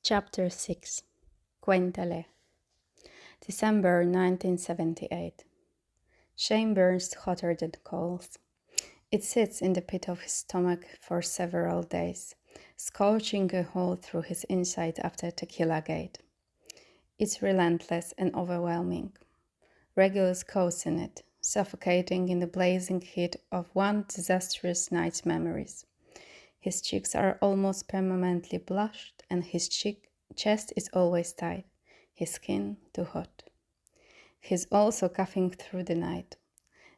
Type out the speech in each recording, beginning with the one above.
Chapter 6 Cuentale December 1978. Shame burns hotter than coals. It sits in the pit of his stomach for several days, scorching a hole through his inside after Tequila Gate. It's relentless and overwhelming. Regulus coats in it, suffocating in the blazing heat of one disastrous night's memories. His cheeks are almost permanently blushed, and his chest is always tight, his skin too hot. He's also coughing through the night.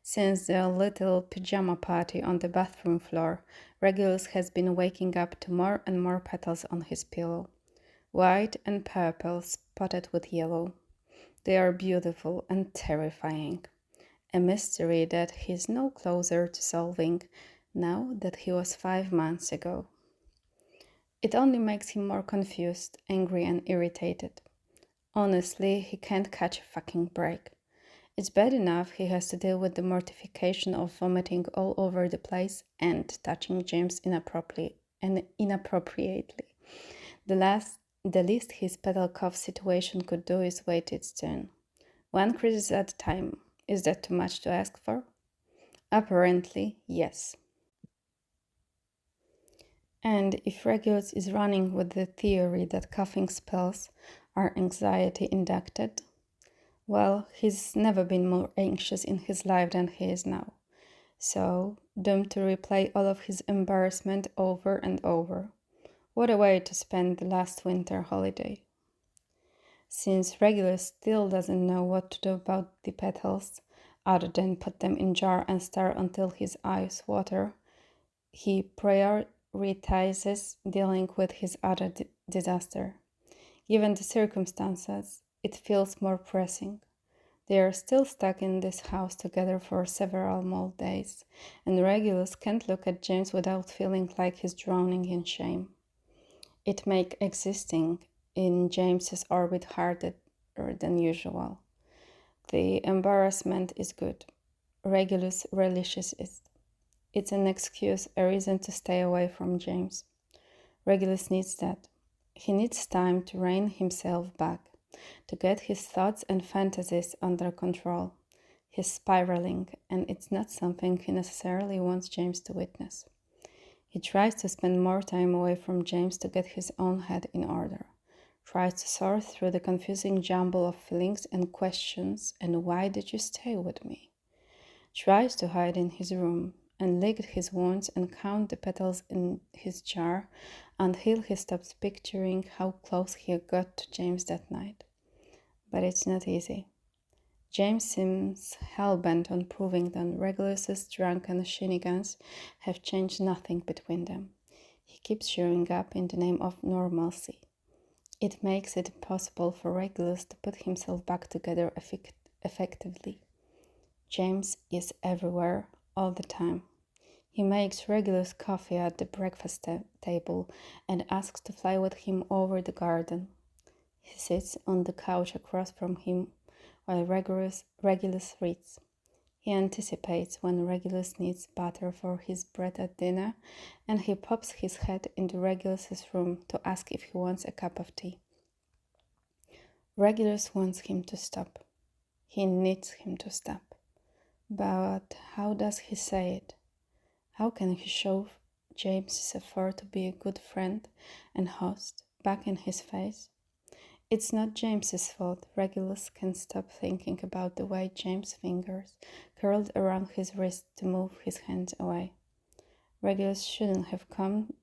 Since the little pajama party on the bathroom floor, Regulus has been waking up to more and more petals on his pillow, white and purple spotted with yellow. They are beautiful and terrifying, a mystery that he's no closer to solving now that he was 5 months ago. It only makes him more confused, angry, and irritated. Honestly, he can't catch a fucking break. It's bad enough he has to deal with the mortification of vomiting all over the place and touching James inappropriately. The least his petal cough situation could do is wait its turn. 1 crisis at a time. Is that too much to ask for? Apparently, yes. And if Regulus is running with the theory that coughing spells are anxiety-induced, well, he's never been more anxious in his life than he is now. So, doomed to replay all of his embarrassment over and over. What a way to spend the last winter holiday. Since Regulus still doesn't know what to do about the petals, other than put them in jar and stare until his eyes water, he prioritizes dealing with his other disaster. Given the circumstances, it feels more pressing. They are still stuck in this house together for several more days, and Regulus can't look at James without feeling like he's drowning in shame. It makes existing in James's orbit harder than usual. The embarrassment is good. Regulus relishes it. It's an excuse, a reason to stay away from James. Regulus needs that. He needs time to rein himself back, to get his thoughts and fantasies under control. He's spiraling, and it's not something he necessarily wants James to witness. He tries to spend more time away from James to get his own head in order, tries to sort through the confusing jumble of feelings and questions and why did you stay with me? Tries to hide in his room and lick his wounds and count the petals in his jar until he stops picturing how close he got to James that night. But it's not easy. James seems hell-bent on proving that Regulus's drunken shenanigans have changed nothing between them. He keeps showing up in the name of normalcy. It makes it impossible for Regulus to put himself back together effectively. James is everywhere, all the time. He makes Regulus coffee at the breakfast table and asks to fly with him over the garden. He sits on the couch across from him while Regulus reads. He anticipates when Regulus needs butter for his bread at dinner, and he pops his head into Regulus's room to ask if he wants a cup of tea. Regulus wants him to stop. He needs him to stop. But how does he say it? How can he show James's effort to be a good friend and host back in his face? It's not James's fault. Regulus can't stop thinking about the way James' fingers curled around his wrist to move his hands away. Regulus shouldn't have come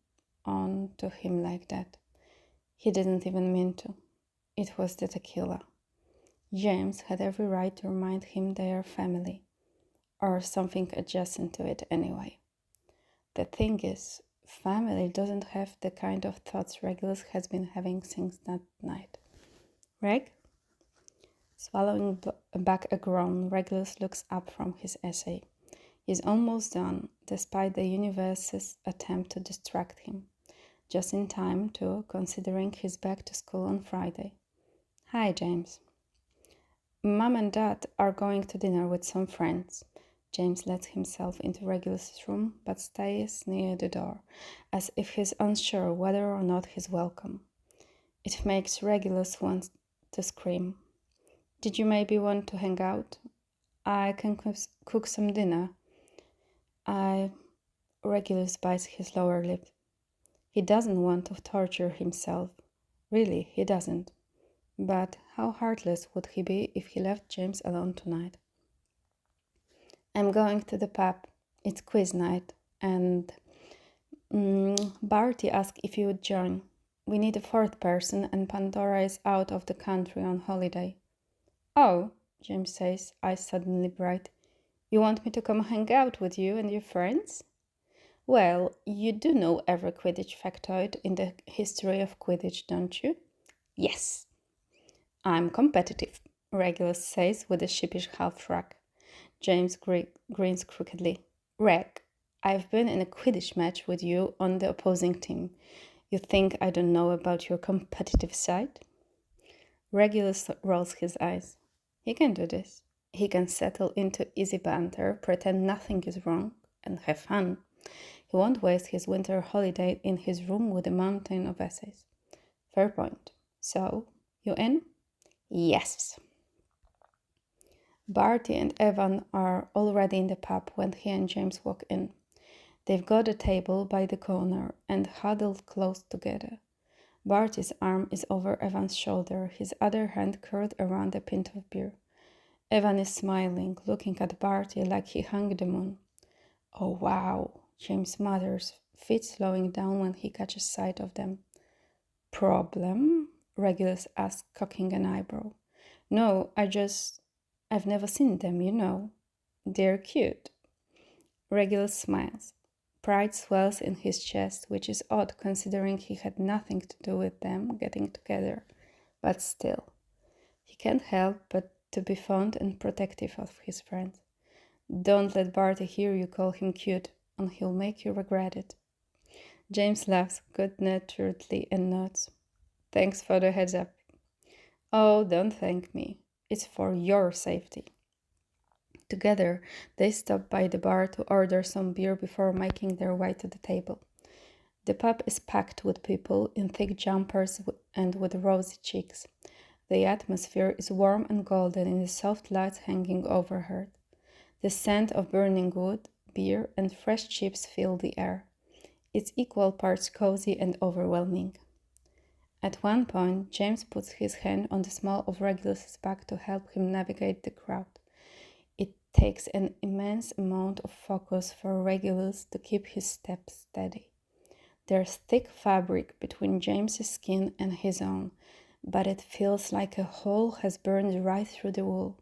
on to him like that. He didn't even mean to. It was the tequila. James had every right to remind him they are family, or something adjacent to it anyway. The thing is, family doesn't have the kind of thoughts Regulus has been having since that night. Reg? Swallowing back a groan, Regulus looks up from his essay. He's almost done, despite the universe's attempt to distract him. Just in time, too, considering he's back to school on Friday. Hi, James. Mom and Dad are going to dinner with some friends. James lets himself into Regulus's room, but stays near the door, as if he's unsure whether or not he's welcome. It makes Regulus want to scream. Did you maybe want to hang out? I can cook some dinner. Regulus bites his lower lip. He doesn't want to torture himself. Really, he doesn't. But how heartless would he be if he left James alone tonight? I'm going to the pub. It's quiz night, and Barty asked if you would join. We need a fourth person, and Pandora is out of the country on holiday. Oh, James says, eyes suddenly bright. You want me to come hang out with you and your friends? Well, you do know every Quidditch factoid in the history of Quidditch, don't you? Yes. I'm competitive, Regulus says with a sheepish half-shrug. James grins crookedly. Reg, I've been in a Quidditch match with you on the opposing team. You think I don't know about your competitive side? Regulus rolls his eyes. He can do this. He can settle into easy banter, pretend nothing is wrong, and have fun. He won't waste his winter holiday in his room with a mountain of essays. Fair point. So, you in? Yes. Barty and Evan are already in the pub when he and James walk in. They've got a table by the corner and huddled close together. Barty's arm is over Evan's shoulder, his other hand curled around a pint of beer. Evan is smiling, looking at Barty like he hung the moon. Oh wow, James mutters, feet slowing down when he catches sight of them. Problem? Regulus asks, cocking an eyebrow. No, I've never seen them, you know. They're cute. Regulus smiles. Pride swells in his chest, which is odd considering he had nothing to do with them getting together. But still, he can't help but to be fond and protective of his friend. Don't let Barty hear you call him cute, and he'll make you regret it. James laughs good-naturedly and nods. Thanks for the heads up. Oh, don't thank me. It's for your safety. Together, they stop by the bar to order some beer before making their way to the table. The pub is packed with people in thick jumpers and with rosy cheeks. The atmosphere is warm and golden in the soft lights hanging overhead. The scent of burning wood, beer, and fresh chips fill the air. It's equal parts cozy and overwhelming. At one point, James puts his hand on the small of Regulus's back to help him navigate the crowd. It takes an immense amount of focus for Regulus to keep his step steady. There's thick fabric between James's skin and his own, but it feels like a hole has burned right through the wool.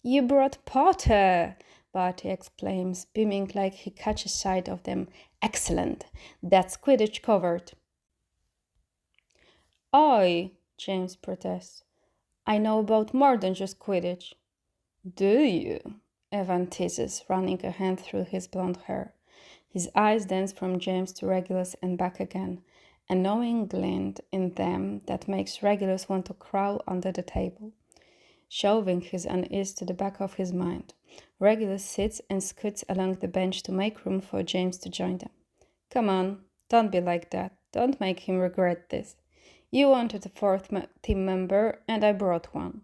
You brought Potter! Barty exclaims, beaming like he catches sight of them. Excellent! That's Quidditch covered. Oi, James protests. I know about more than just Quidditch. Do you? Evan teases, running a hand through his blonde hair. His eyes dance from James to Regulus and back again, a knowing glint in them that makes Regulus want to crawl under the table. Shoving his unease to the back of his mind, Regulus sits and scoots along the bench to make room for James to join them. Come on, don't be like that. Don't make him regret this. You wanted a fourth team member, and I brought one.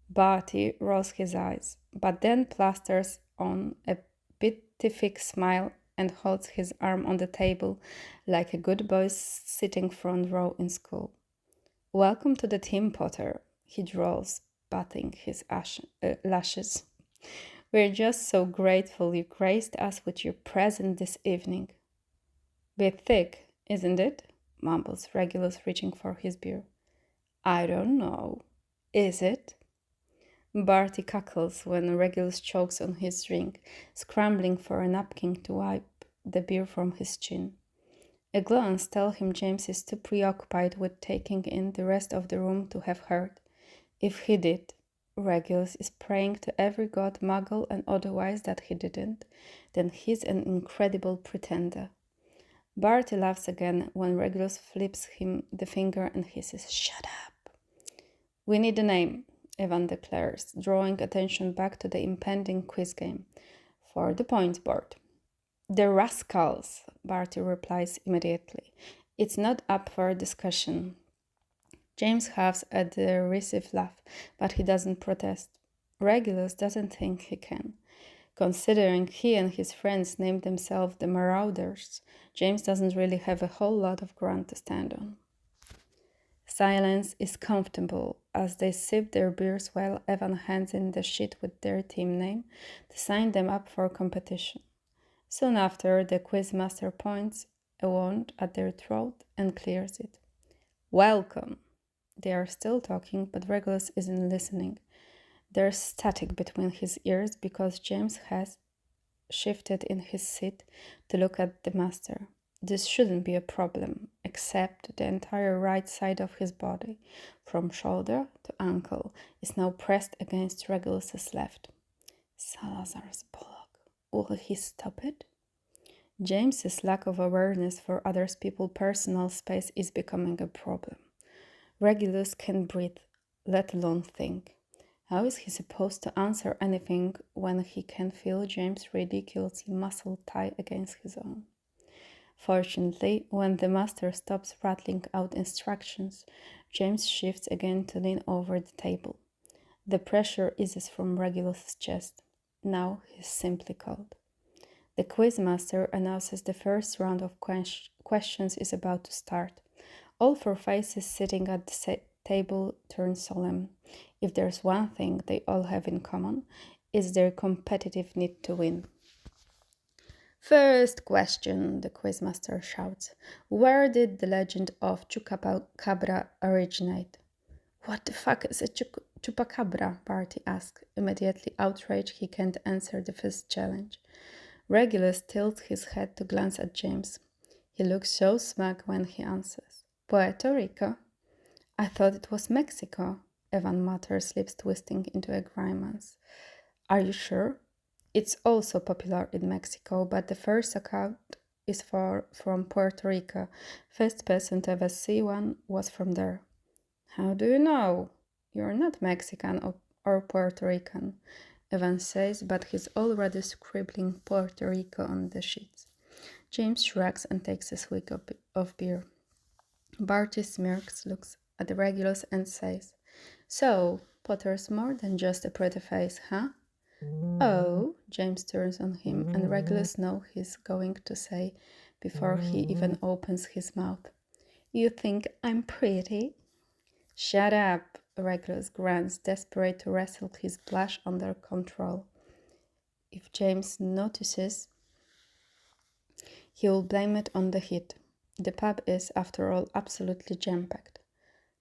Barty rolls his eyes, but then plasters on a beatific smile and holds his arm on the table like a good boy sitting front row in school. Welcome to the team, Potter, he drawls, batting his lashes. We're just so grateful you graced us with your presence this evening. Bit thick, isn't it? Mumbles Regulus, reaching for his beer. I don't know. Is it? Barty cackles when Regulus chokes on his drink, scrambling for a napkin to wipe the beer from his chin. A glance tells him James is too preoccupied with taking in the rest of the room to have heard. If he did, Regulus is praying to every god, muggle, and otherwise that he didn't, then he's an incredible pretender. Barty laughs again when Regulus flips him the finger and hisses, Shut up! We need a name, Evan declares, drawing attention back to the impending quiz game. For the points board. The Rascals, Barty replies immediately. It's not up for discussion. James laughs at the derisive laugh, but he doesn't protest. Regulus doesn't think he can. Considering he and his friends named themselves the Marauders, James doesn't really have a whole lot of ground to stand on. Silence is comfortable as they sip their beers while Evan hands in the sheet with their team name to sign them up for competition. Soon after, the quizmaster points a wand at their throat and clears it. Welcome! They are still talking, but Regulus isn't listening. There's static between his ears because James has shifted in his seat to look at the master. This shouldn't be a problem, except the entire right side of his body, from shoulder to ankle, is now pressed against Regulus's left. Salazar's bullock. Will he stop it? James's lack of awareness for other people's personal space is becoming a problem. Regulus can't breathe, let alone think. How is he supposed to answer anything when he can feel James' ridiculous muscle tie against his own? Fortunately, when the master stops rattling out instructions, James shifts again to lean over the table. The pressure eases from Regulus's chest. Now he's simply cold. The quizmaster announces the first round of questions is about to start. All four faces sitting at the table turn solemn. If there's one thing they all have in common, it's their competitive need to win. First question, the quizmaster shouts. Where did the legend of Chupacabra originate? What the fuck is a Chupacabra? Barty asks, immediately outraged he can't answer the first challenge. Regulus tilts his head to glance at James. He looks so smug when he answers. Puerto Rico? I thought it was Mexico, Evan mutters, lips twisting into a grimace. Are you sure? It's also popular in Mexico, but the first account is from Puerto Rico. First person to ever see one was from there. How do you know? You're not Mexican or Puerto Rican, Evan says, but he's already scribbling Puerto Rico on the sheets. James shrugs and takes a swig of beer. Barty smirks, looks at the Regulus and says, So, Potter's more than just a pretty face, huh? Oh, James turns on him, and Regulus knows he's going to say before he even opens his mouth. You think I'm pretty? Shut up, Regulus grunts, desperate to wrestle his blush under control. If James notices, he will blame it on the heat. The pub is, after all, absolutely jam-packed.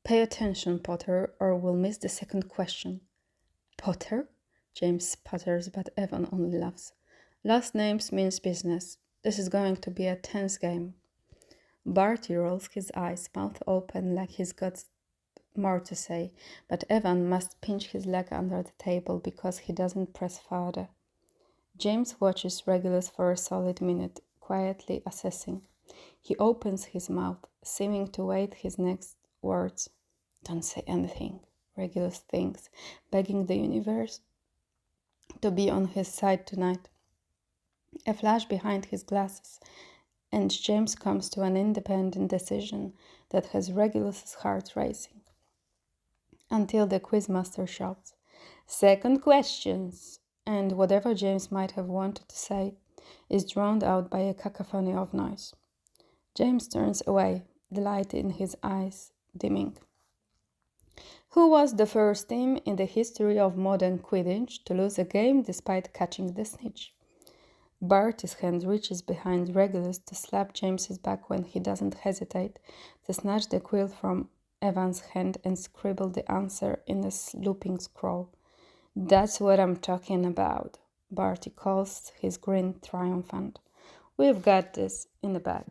Pay attention, Potter, or we'll miss the second question. Potter? James sputters, but Evan only laughs. Last names means business. This is going to be a tense game. Barty rolls his eyes, mouth open, like he's got more to say, but Evan must pinch his leg under the table because he doesn't press further. James watches Regulus for a solid minute, quietly assessing. He opens his mouth, seeming to wait his next words. Don't say anything, Regulus thinks, begging the universe to be on his side tonight. A flash behind his glasses, and James comes to an independent decision that has Regulus's heart racing. Until the quizmaster shouts, Second questions! And whatever James might have wanted to say is drowned out by a cacophony of noise. James turns away, the light in his eyes dimming. Who was the first team in the history of modern Quidditch to lose a game despite catching the snitch? Barty's hand reaches behind Regulus to slap James's back when he doesn't hesitate to snatch the quill from Evan's hand and scribble the answer in a looping scroll. That's what I'm talking about, Barty calls, his grin triumphant. We've got this in the bag.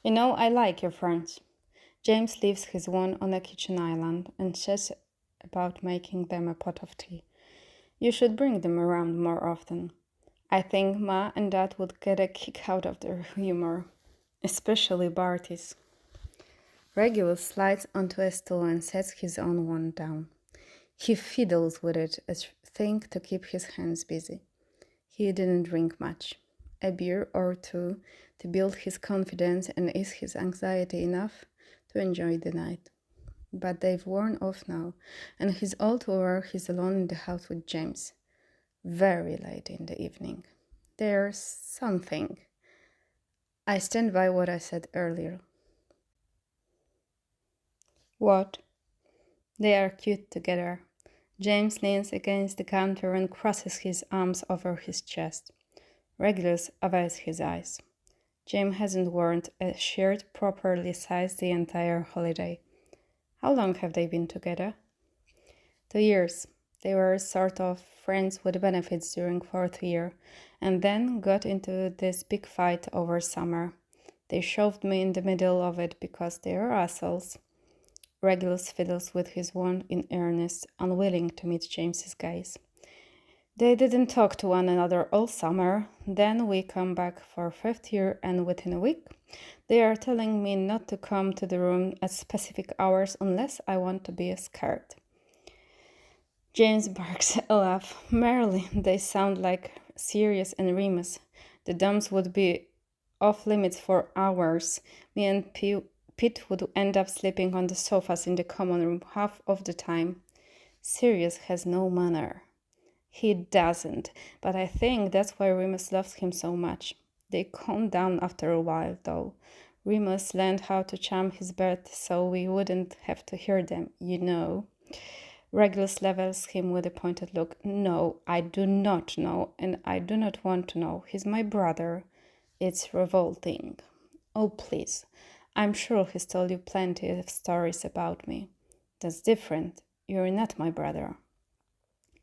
You know, I like your friends. James leaves his wand on a kitchen island and says about making them a pot of tea. You should bring them around more often. I think Ma and Dad would get a kick out of their humor, especially Barty's. Regulus slides onto a stool and sets his own wand down. He fiddles with it, a thing to keep his hands busy. He didn't drink much. A beer or two to build his confidence and ease his anxiety enough to enjoy the night. But they've worn off now, and he's all too aware he's alone in the house with James. Very late in the evening. There's something. I stand by what I said earlier. What? They are cute together. James leans against the counter and crosses his arms over his chest. Regulus averts his eyes. James hasn't worn a shirt properly sized the entire holiday. How long have they been together? 2 years. They were sort of friends with benefits during fourth year, and then got into this big fight over summer. They shoved me in the middle of it because they are assholes. Regulus fiddles with his wand in earnest, unwilling to meet James's gaze. They didn't talk to one another all summer. Then we come back for fifth year, and within a week, they are telling me not to come to the room at specific hours unless I want to be scared. James barks a laugh. Merely, they sound like Sirius and Remus. The dumps would be off limits for hours. Me and Pete would end up sleeping on the sofas in the common room half of the time. Sirius has no manner. He doesn't, but I think that's why Remus loves him so much. They calmed down after a while, though. Remus learned how to charm his bird so we wouldn't have to hear them, you know. Regulus levels him with a pointed look. No, I do not know, and I do not want to know. He's my brother. It's revolting. Oh, please. I'm sure he's told you plenty of stories about me. That's different. You're not my brother.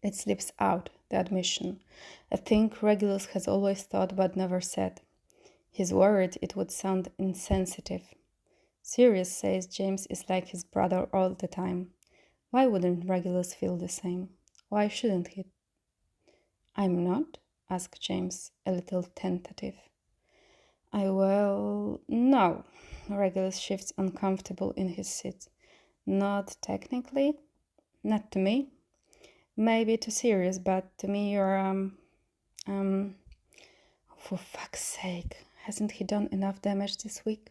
It slips out, the admission, a thing Regulus has always thought but never said. He's worried it would sound insensitive. Sirius says James is like his brother all the time. Why wouldn't Regulus feel the same? Why shouldn't he? I'm not? Asked James, a little tentative. No. Regulus shifts uncomfortable in his seat. Not technically. Not to me. Maybe to Sirius, but to me you're, for fuck's sake, hasn't he done enough damage this week?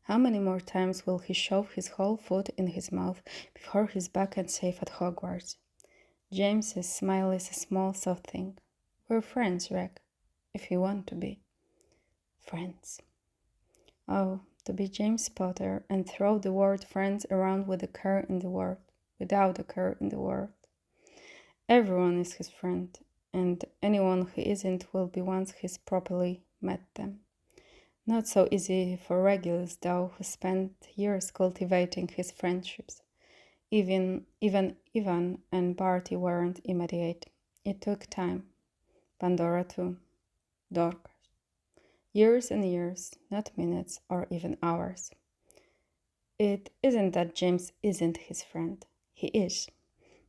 How many more times will he shove his whole foot in his mouth before he's back and safe at Hogwarts? James's smile is a small, soft thing. We're friends, Reg, if you want to be. Friends. Oh, to be James Potter and throw the word friends around with a care in the world, without a care in the world. Everyone is his friend, and anyone who isn't will be once he's properly met them. Not so easy for Regulus, though, who spent years cultivating his friendships. Even Ivan and Barty weren't immediate. It took time. Pandora too. Dorcas. Years and years, not minutes or even hours. It isn't that James isn't his friend. He is.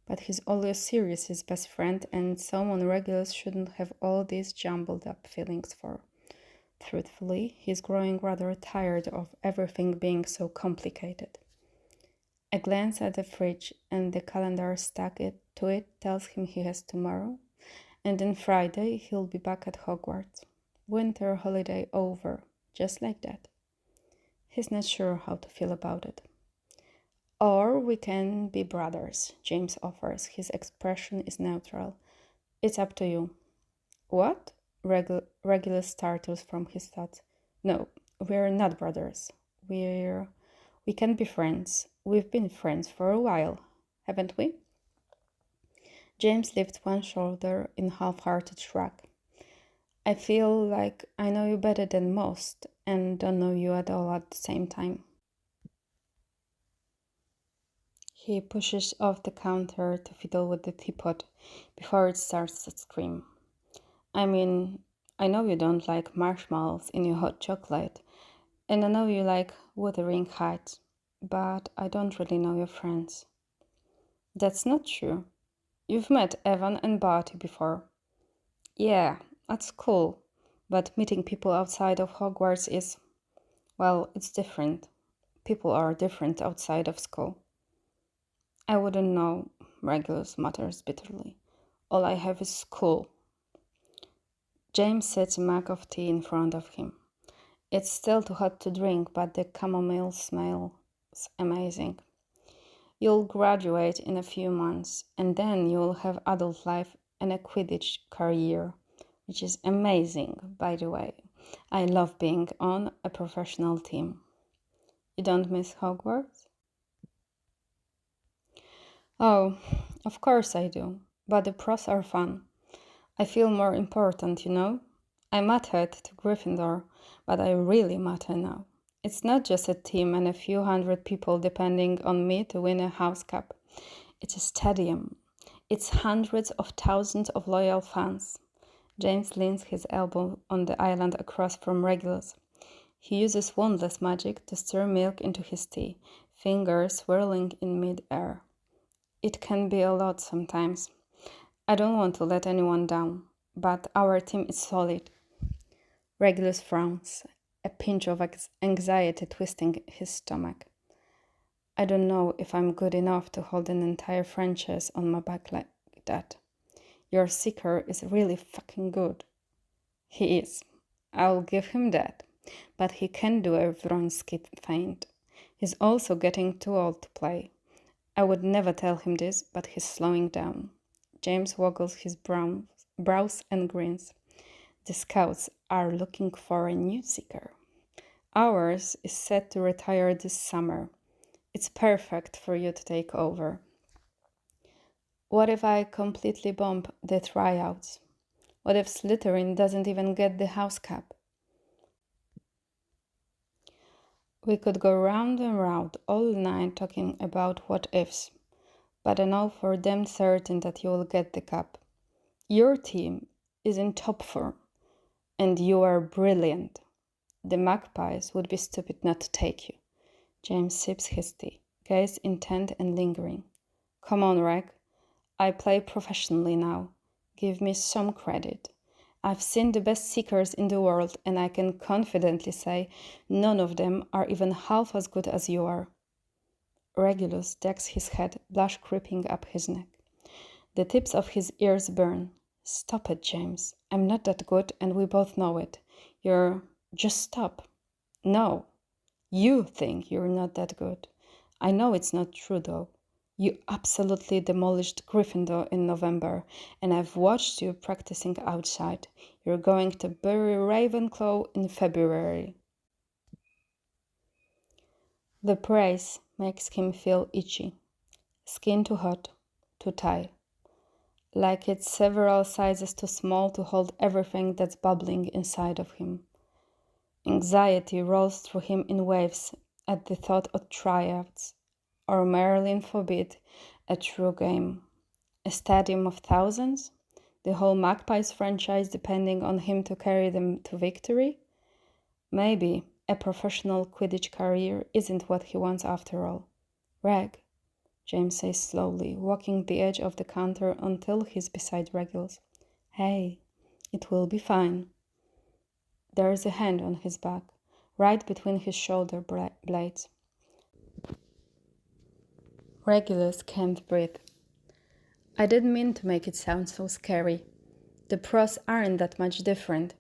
But he's always Sirius's best friend and someone Regulus shouldn't have all these jumbled up feelings for. Truthfully, he's growing rather tired of everything being so complicated. A glance at the fridge and the calendar stuck to it tells him he has tomorrow, and then Friday he'll be back at Hogwarts. Winter holiday over, just like that. He's not sure how to feel about it. Or we can be brothers, James offers. His expression is neutral. It's up to you. What? Regulus startles from his thoughts. No, we're not brothers. We can be friends. We've been friends for a while, haven't we? James lifts one shoulder in half-hearted shrug. I feel like I know you better than most, and don't know you at all at the same time. He pushes off the counter to fiddle with the teapot before it starts to scream. I mean, I know you don't like marshmallows in your hot chocolate, and I know you like Wuthering Heights, but I don't really know your friends. That's not true. You've met Evan and Barty before. Yeah, that's cool, but meeting people outside of Hogwarts is, well, it's different. People are different outside of school. I wouldn't know, Regulus mutters bitterly. All I have is school. James sets a mug of tea in front of him. It's still too hot to drink, but the chamomile smell amazing. You'll graduate in a few months, and then you'll have adult life and a Quidditch career, which is amazing, by the way. I love being on a professional team. You don't miss Hogwarts? Oh, of course I do, but the pros are fun. I feel more important, you know? I mattered to Gryffindor, but I really matter now. It's not just a team and a few hundred people depending on me to win a house cup. It's a stadium. It's hundreds of thousands of loyal fans. James leans his elbow on the island across from Regulus. He uses wandless magic to stir milk into his tea, fingers swirling in mid-air. It can be a lot sometimes. I don't want to let anyone down, but our team is solid. Regulus frowns, a pinch of anxiety twisting his stomach. I don't know if I'm good enough to hold an entire franchise on my back like that. Your seeker is really fucking good. He is. I'll give him that. But he can do a Vronsky feint. He's also getting too old to play. I would never tell him this, but he's slowing down. James waggles his brows and grins. The scouts are looking for a new seeker. Ours is set to retire this summer. It's perfect for you to take over. What if I completely bomb the tryouts? What if Slytherin doesn't even get the house cup? We could go round and round all night talking about what ifs, but I know for damn certain that you will get the cup. Your team is in top form, and you are brilliant. The Magpies would be stupid not to take you. James sips his tea, gaze intent and lingering. Come on, Reg. I play professionally now. Give me some credit. I've seen the best seekers in the world, and I can confidently say none of them are even half as good as you are. Regulus decks his head, blush creeping up his neck. The tips of his ears burn. Stop it, James. I'm not that good, and we both know it. Just stop. No. You think you're not that good. I know it's not true, though. You absolutely demolished Gryffindor in November, and I've watched you practicing outside. You're going to bury Ravenclaw in February. The praise makes him feel itchy. Skin too hot, too tight. Like it's several sizes too small to hold everything that's bubbling inside of him. Anxiety rolls through him in waves at the thought of tryouts, or Merlin forbid, a true game. A stadium of thousands? The whole Magpies franchise depending on him to carry them to victory? Maybe a professional Quidditch career isn't what he wants after all. Reg, James says slowly, walking the edge of the counter until he's beside Regulus. Hey, it will be fine. There is a hand on his back, right between his shoulder blades. Regulus can't breathe. I didn't mean to make it sound so scary. The pros aren't that much different.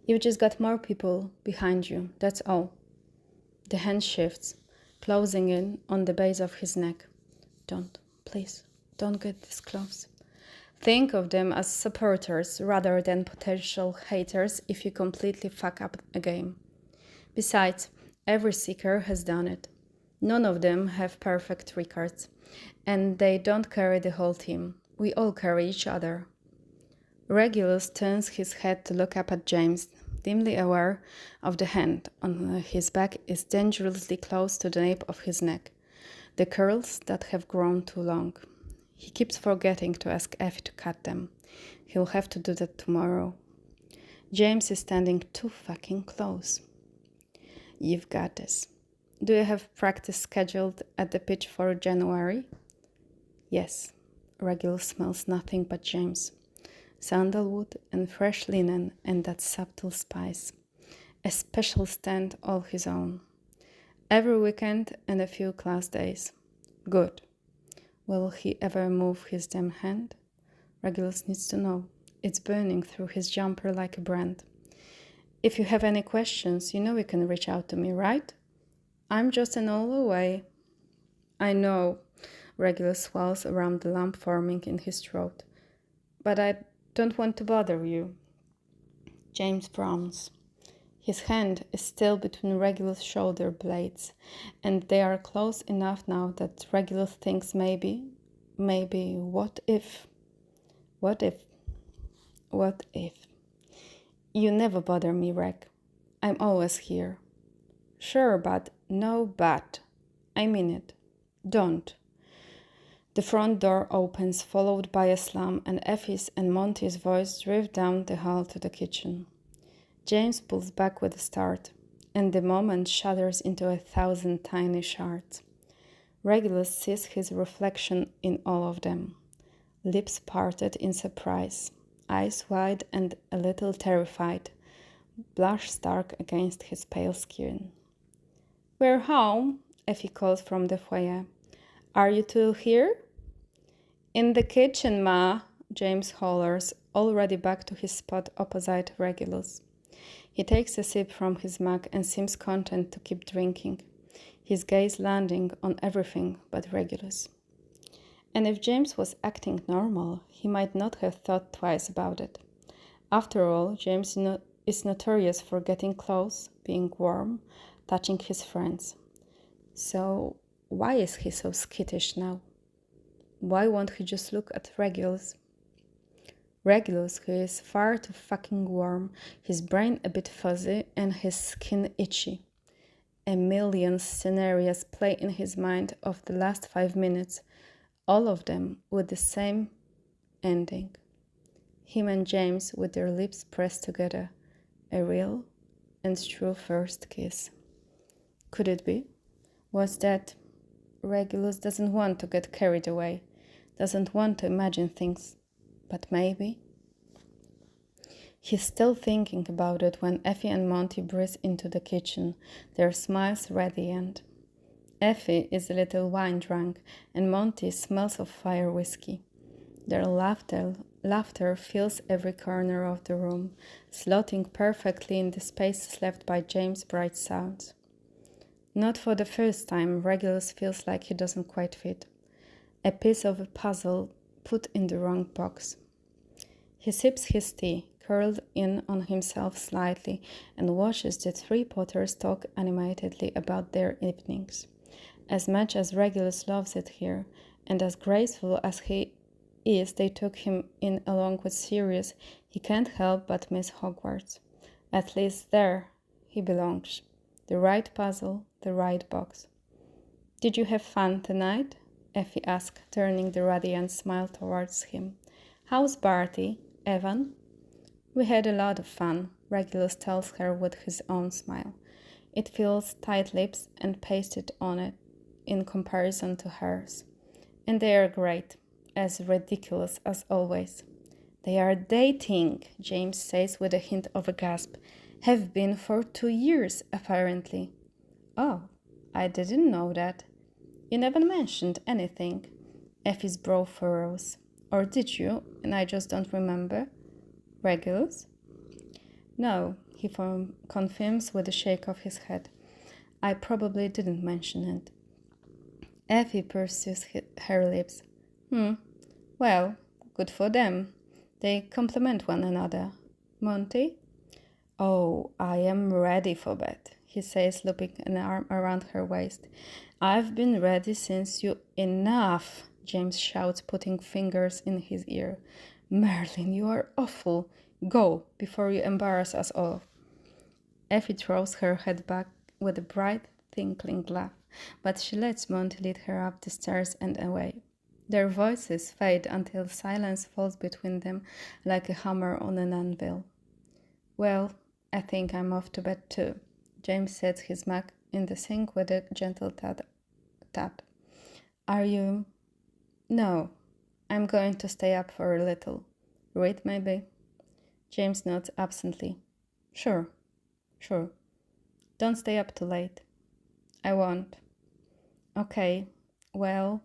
You've just got more people behind you, that's all. The hand shifts, closing in on the base of his neck. Please, don't get this close. Think of them as supporters rather than potential haters if you completely fuck up a game. Besides, every seeker has done it. None of them have perfect records, and they don't carry the whole team. We all carry each other. Regulus turns his head to look up at James, dimly aware of the hand on his back is dangerously close to the nape of his neck, the curls that have grown too long. He keeps forgetting to ask Effie to cut them. He'll have to do that tomorrow. James is standing too fucking close. You've got this. Do you have practice scheduled at the pitch for January? Yes. Regulus smells nothing but James. Sandalwood and fresh linen and that subtle spice. A special stand all his own. Every weekend and a few class days. Good. Will he ever move his damn hand? Regulus needs to know. It's burning through his jumper like a brand. If you have any questions, you know you can reach out to me, right? I'm just an all away. I know, Regulus swells around the lump forming in his throat. But I don't want to bother you. James frowns. His hand is still between Regulus' shoulder blades, and they are close enough now that Regulus thinks maybe, what if? What if? What if? You never bother me, Reg. I'm always here. Sure, but no but. I mean it. Don't. The front door opens, followed by a slam, and Effie's and Monty's voice drift down the hall to the kitchen. James pulls back with a start, and the moment shatters into 1,000 tiny shards. Regulus sees his reflection in all of them, lips parted in surprise, eyes wide and a little terrified, blush stark against his pale skin. We're home, Effie calls from the foyer. Are you two here? In the kitchen, Ma, James hollers, already back to his spot opposite Regulus. He takes a sip from his mug and seems content to keep drinking, his gaze landing on everything but Regulus. And if James was acting normal, he might not have thought twice about it. After all, James is notorious for getting close, being warm, touching his friends. So why is he so skittish now? Why won't he just look at Regulus? Regulus, who is far too fucking warm, his brain a bit fuzzy, and his skin itchy. A million scenarios play in his mind of the last 5 minutes, all of them with the same ending. Him and James with their lips pressed together, a real and true first kiss. Could it be? Was that Regulus doesn't want to get carried away, doesn't want to imagine things, but maybe? He's still thinking about it when Effie and Monty breeze into the kitchen, their smiles radiant. Effie is a little wine drunk, and Monty smells of fire whiskey. Their laughter fills every corner of the room, slotting perfectly in the spaces left by James' bright sounds. Not for the first time, Regulus feels like he doesn't quite fit. A piece of a puzzle put in the wrong box. He sips his tea, curled in on himself slightly, and watches the three Potters talk animatedly about their evenings. As much as Regulus loves it here, and as graceful as he is, they took him in along with Sirius, he can't help but miss Hogwarts. At least there he belongs. The right puzzle, the right box. Did you have fun tonight? Effie asked, turning the radiant smile towards him. How's Barty, Evan? We had a lot of fun, Regulus tells her with his own smile. It feels tight-lipped and pasted on it in comparison to hers. And they are great, as ridiculous as always. They are dating, James says with a hint of a gasp. Have been for 2 years, apparently. Oh, I didn't know that. You never mentioned anything. Effie's brow furrows. Or did you, and I just don't remember? Regulus? No, he confirms with a shake of his head. I probably didn't mention it. Effie pursues her lips. Well, good for them. They complement one another. Monty? Oh, I am ready for bed, he says, looping an arm around her waist. I've been ready since you... Enough, James shouts, putting fingers in his ear. Merlin, you are awful. Go, before you embarrass us all. Effie throws her head back with a bright, tinkling laugh, but she lets Monty lead her up the stairs and away. Their voices fade until silence falls between them like a hammer on an anvil. Well, I think I'm off to bed too. James sets his mug in the sink with a gentle tap. Are you? No, I'm going to stay up for a little. Read maybe? James nods absently. Sure. Don't stay up too late. I won't. Okay, well,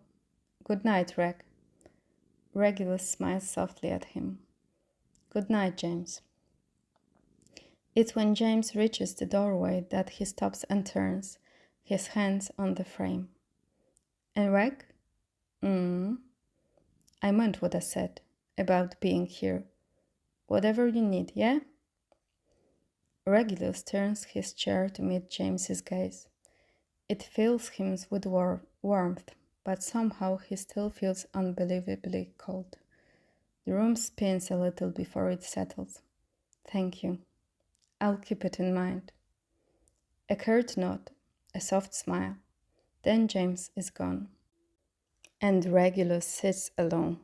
good night, Reg. Regulus smiles softly at him. Good night, James. It's when James reaches the doorway that he stops and turns, his hands on the frame. And Reg? I meant what I said about being here. Whatever you need, yeah? Regulus turns his chair to meet James's gaze. It fills him with warmth, but somehow he still feels unbelievably cold. The room spins a little before it settles. Thank you. I'll keep it in mind. A curt nod, a soft smile. Then James is gone. And Regulus sits alone,